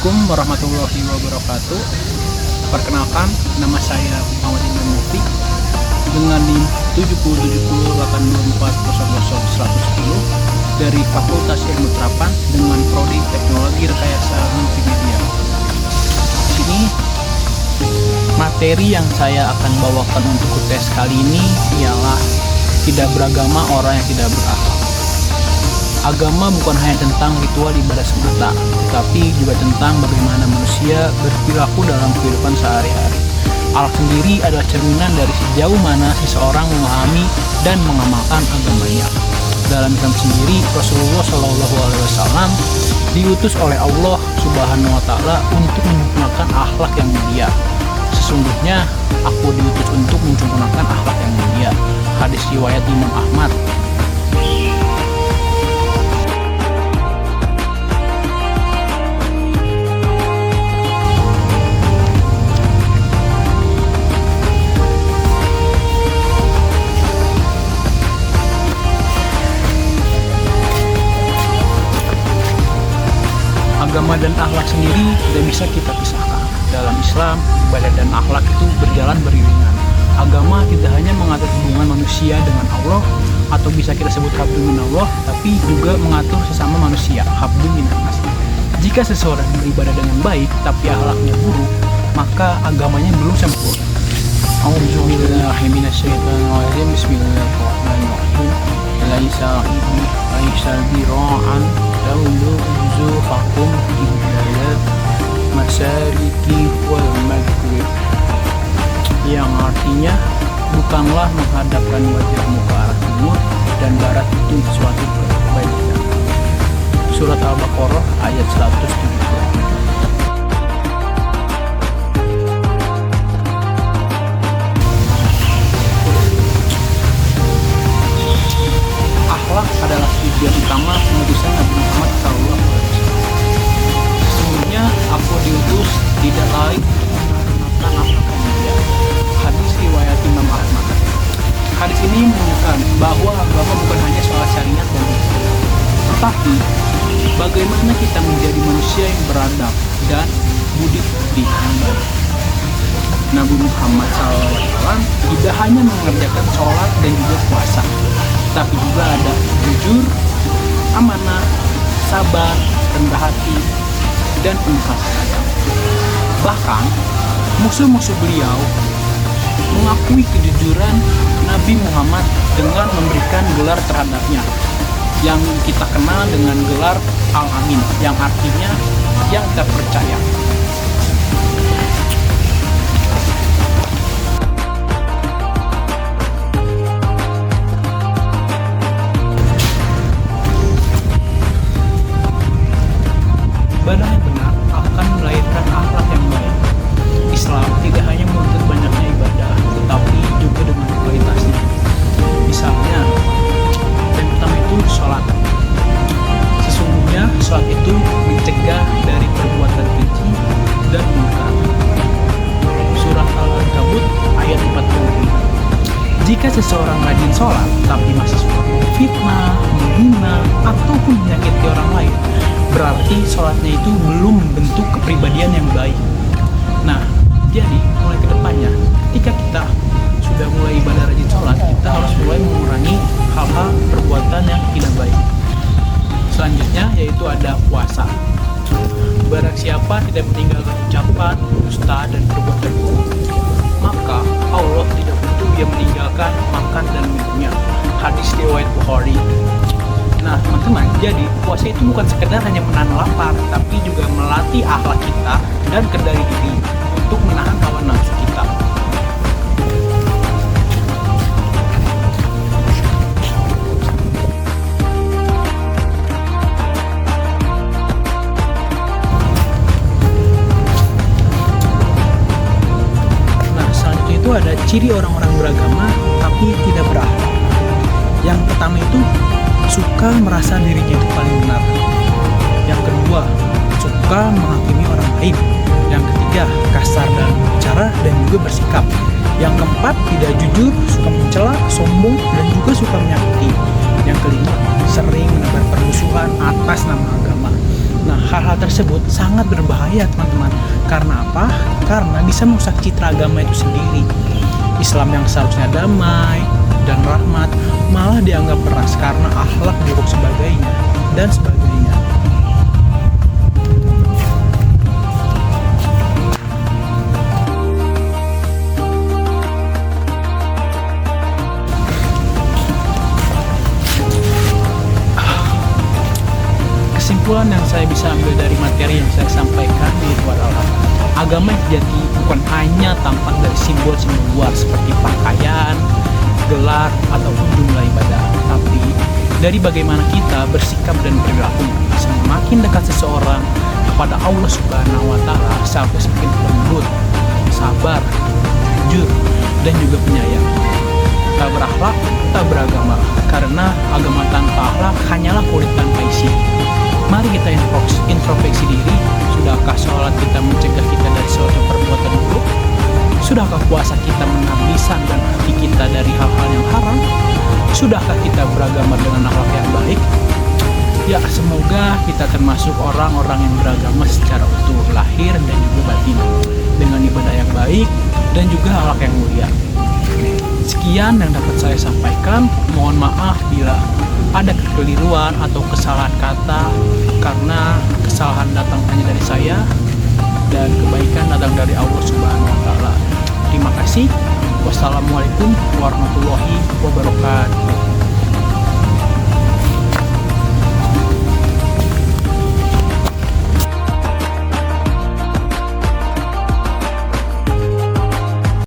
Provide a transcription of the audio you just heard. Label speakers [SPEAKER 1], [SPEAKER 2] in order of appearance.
[SPEAKER 1] Assalamualaikum warahmatullahi wabarakatuh. Perkenalkan, nama saya Muhammad Imam Mufti dengan NIM 7070824000110 dari Fakultas Ilmu Terapan dengan Prodi Teknologi Rekayasa Multimedia. Ini materi yang saya akan bawakan untuk UTS kali ini ialah tidak beragama orang yang tidak berakhlak. Agama bukan hanya tentang ritual ibadah semata, tetapi juga tentang bagaimana manusia berperilaku dalam kehidupan sehari-hari. Akhlak sendiri adalah cerminan dari sejauh mana seseorang memahami dan mengamalkan agamanya. Dalam Islam sendiri, Rasulullah SAW diutus oleh Allah Subhanahu Wa Taala untuk menyempurnakan akhlak yang mulia. Sesungguhnya aku diutus untuk menyempurnakan akhlak yang mulia. Hadis riwayat Imam Ahmad. Agama dan akhlak sendiri tidak bisa kita pisahkan. Dalam Islam, ibadah dan akhlak itu berjalan beriringan. Agama tidak hanya mengatur hubungan manusia dengan Allah, atau bisa kita sebut hablu minallah, tapi juga mengatur sesama manusia, hablu minannas. Jika seseorang beribadah dengan baik, tapi akhlaknya buruk, maka agamanya belum sempurna. A'udzubillahi minasyaitonirrajim. Bismillahirrahmanirrahim. Laisa bira'an wujuhakum qiblat masyariqi wal maghrib, yang artinya bukanlah menghadapkan wajahmu ke arah timur dan barat itu suatu kebaikan. Surat Al-Baqarah ayat 170. Akhlak adalah tujuan utama pengutusan Nabi Muhammad SAW. Sesungguhnya aku diutus tidak lain untuk menyempurnakan akhlak yang mulia. Hadis riwayat Imam Ahmad. Hadis ini menunjukkan bahwa agama bukan hanya soal syariat dan hukum, tetapi bagaimana kita menjadi manusia yang beradab dan budi pekerti yang baik. Nabi Muhammad SAW tidak hanya mengerjakan sholat dan juga puasa, tapi juga ada jujur, amanah, sabar, rendah hati, dan penuh kasih sayang. Bahkan, musuh-musuh beliau mengakui kejujuran Nabi Muhammad dengan memberikan gelar terhadapnya, yang kita kenal dengan gelar Al-Amin, yang artinya yang terpercaya. Ibadah yang benar akan melahirkan akhlak yang baik. Islam tidak hanya menuntut banyaknya ibadah, tetapi juga dengan kualitasnya. Misalnya, yang pertama itu sholat. Sesungguhnya sholat itu mencegah dari perbuatan keji dan munkar. Surat Al-Ankabut ayat 45. Jika seseorang rajin sholat, tapi masih suka memfitnah, menghina, ataupun menyakiti orang lain, berarti sholatnya itu belum membentuk kepribadian yang baik. Nah, jadi mulai ke depannya, ketika kita sudah mulai ibadah rajin sholat, kita harus mulai mengurangi hal-hal perbuatan yang tidak baik. Selanjutnya yaitu ada puasa. Barang siapa tidak meninggalkan ucapan, dusta, dan perbuatan buruk, maka Allah tidak butuh dia meninggalkan makan dan minumnya. Hadis riwayat Bukhari. Nah teman-teman, jadi puasa itu bukan sekedar hanya menahan lapar, tapi juga melatih akhlak kita dan kendali diri untuk menahan hawa nafsu kita. Nah selanjutnya itu ada ciri orang-orang beragama tapi tidak berakhlak. Yang pertama itu suka merasa dirinya itu paling benar. Yang kedua, suka menghakimi orang lain. Yang ketiga, kasar dalam bicara dan juga bersikap. Yang keempat, tidak jujur, suka mencela, sombong, dan juga suka menyakiti. Yang kelima, sering menebar permusuhan atas nama agama. Nah, hal-hal tersebut sangat berbahaya, teman-teman. Karena apa? Karena bisa merusak citra agama itu sendiri. Islam yang seharusnya damai dan rahmat malah dianggap keras karena akhlak buruk sebagainya dan sebagainya. Kesimpulan yang saya bisa ambil dari materi yang saya sampaikan itu adalah agama jadi bukan hanya tampak dari simbol-simbol luar seperti pakaian, gelar, ataupun jumlah ibadah, tapi dari bagaimana kita bersikap dan perilaku. Semakin dekat seseorang kepada Allah Subhanahu wa Ta'ala, sampai semakin lembut, sabar, jujur, dan juga penyayang. Tak berakhlak, tak beragama, karena agama tanpa akhlak hanyalah kulit tanpa isi. Mari kita introspeksi diri. Sudahkah sholat kita mencegah kita dari suatu perbuatan buruk? Sudahkah puasa kita menahan lisan dan hati kita dari hal-hal yang haram? Sudahkah kita beragama dengan akhlak yang baik? Ya, semoga kita termasuk orang-orang yang beragama secara utuh lahir dan juga batin, dengan ibadah yang baik dan juga akhlak yang mulia. Sekian yang dapat saya sampaikan. Mohon maaf bila ada kekeliruan atau kesalahan kata, karena kesalahan datang hanya dari saya dan kebaikan datang dari Allah Subhanahu wa Ta'ala. Terima kasih. Wassalamualaikum warahmatullahi wabarakatuh.